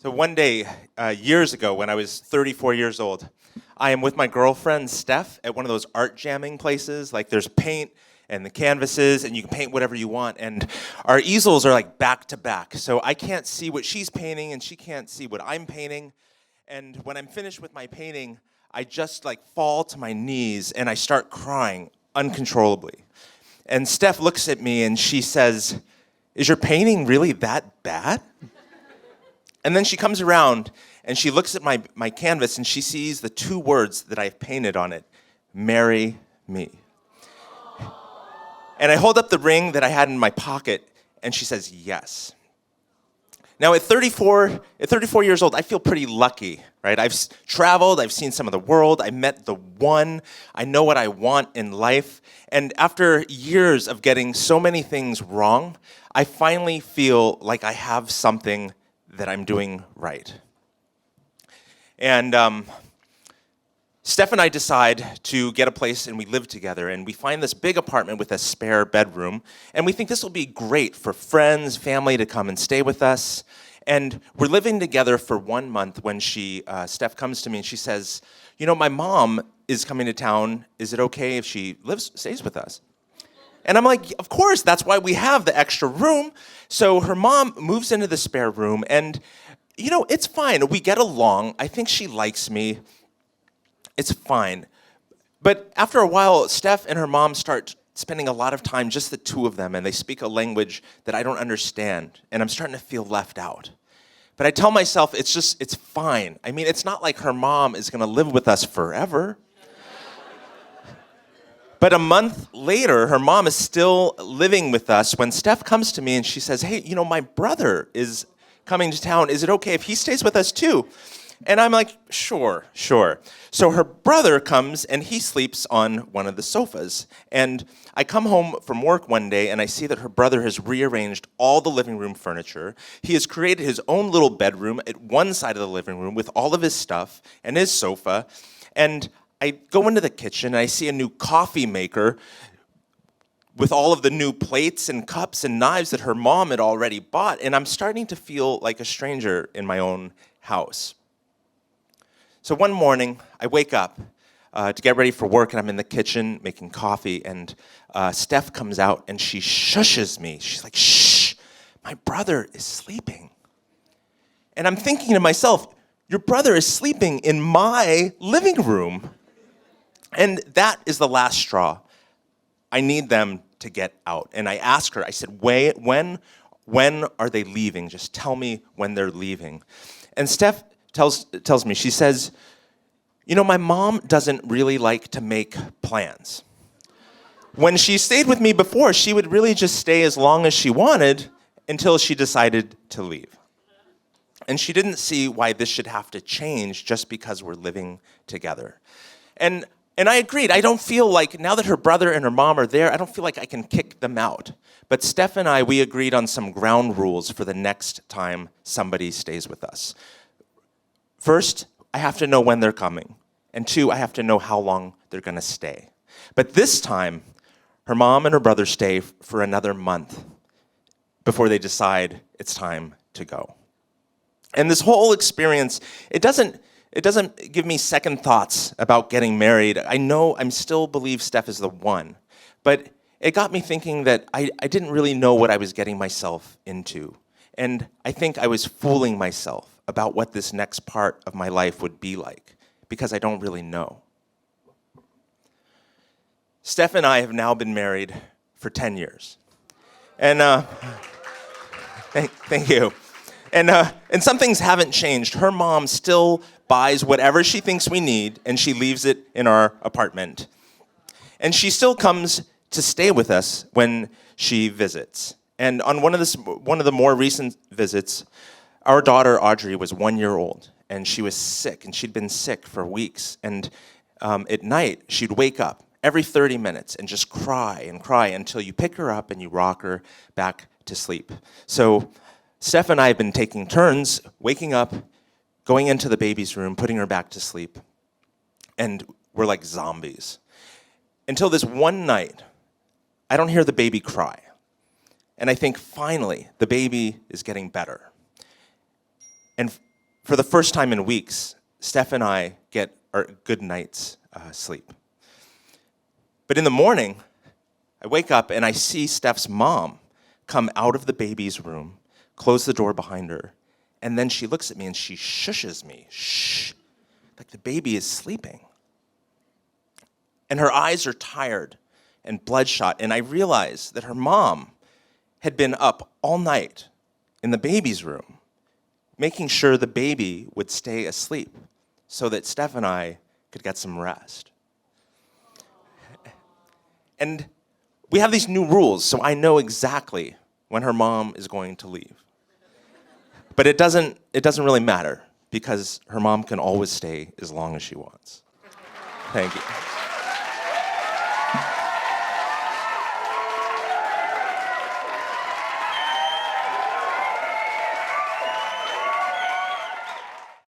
So one day, years ago, when I was 34 years old, I am with my girlfriend, Steph, at one of those art jamming places. Like there's paint and the canvases, and you can paint whatever you want. And our easels are like back to back. So I can't see what she's painting, and she can't see what I'm painting. And when I'm finished with my painting, I just like fall to my knees, and I start crying uncontrollably. And Steph looks at me, and she says, "Is your painting really that bad?" And then she comes around and she looks at my canvas and she sees the two words that I've painted on it, "Marry me." And I hold up the ring that I had in my pocket and she says, "Yes." Now at 34 years old, I feel pretty lucky, right? I've traveled, I've seen some of the world, I met the one, I know what I want in life. And after years of getting so many things wrong, I finally feel like I have something that I'm doing right. And Steph and I decide to get a place and we live together, and we find this big apartment with a spare bedroom, and we think this will be great for friends, family to come and stay with us. And we're living together for 1 month when Steph comes to me and she says, "You know, my mom is coming to town. Is it okay if she stays with us?" And I'm like, "Of course, that's why we have the extra room." So her mom moves into the spare room, and, you know, it's fine. We get along. I think she likes me. It's fine. But after a while, Steph and her mom start spending a lot of time, just the two of them, and they speak a language that I don't understand, and I'm starting to feel left out. But I tell myself, it's fine. I mean, it's not like her mom is going to live with us forever. But a month later, her mom is still living with us when Steph comes to me and she says, "Hey, you know, my brother is coming to town. Is it okay if he stays with us too?" And I'm like, sure. So her brother comes and he sleeps on one of the sofas. And I come home from work one day and I see that her brother has rearranged all the living room furniture. He has created his own little bedroom at one side of the living room with all of his stuff and his sofa. And I go into the kitchen and I see a new coffee maker with all of the new plates and cups and knives that her mom had already bought, and I'm starting to feel like a stranger in my own house. So one morning, I wake up to get ready for work, and I'm in the kitchen making coffee, and Steph comes out and she shushes me. She's like, "Shh, my brother is sleeping." And I'm thinking to myself, your brother is sleeping in my living room. And that is the last straw. I need them to get out. And I ask her, I said, when are they leaving? Just tell me when they're leaving. And Steph tells me, she says, "You know, my mom doesn't really like to make plans. When she stayed with me before, she would really just stay as long as she wanted until she decided to leave. And she didn't see why this should have to change just because we're living together." And I agreed. I don't feel like, now that her brother and her mom are there, I don't feel like I can kick them out. But Steph and I, we agreed on some ground rules for the next time somebody stays with us. First, I have to know when they're coming. And two, I have to know how long they're going to stay. But this time, her mom and her brother stay for another month before they decide it's time to go. And this whole experience, it doesn't give me second thoughts about getting married. I know I still believe Steph is the one, but it got me thinking that I didn't really know what I was getting myself into. And I think I was fooling myself about what this next part of my life would be like, because I don't really know. Steph and I have now been married for 10 years. And thank you. And some things haven't changed. Her mom still buys whatever she thinks we need, and she leaves it in our apartment. And she still comes to stay with us when she visits. And on one of the more recent visits, our daughter Audrey was 1 year old, and she was sick, and she'd been sick for weeks. And at night, she'd wake up every 30 minutes and just cry and cry until you pick her up and you rock her back to sleep. So Steph and I have been taking turns waking up, going into the baby's room, putting her back to sleep, and we're like zombies. Until this one night, I don't hear the baby cry. And I think, finally, the baby is getting better. And for the first time in weeks, Steph and I get our good night's sleep. But in the morning, I wake up and I see Steph's mom come out of the baby's room, close the door behind her, and then she looks at me and she shushes me. Shh, like the baby is sleeping. And her eyes are tired and bloodshot, and I realize that her mom had been up all night in the baby's room, making sure the baby would stay asleep so that Steph and I could get some rest. And we have these new rules, so I know exactly when her mom is going to leave. But it doesn't really matter because her mom can always stay as long as she wants. Thank you.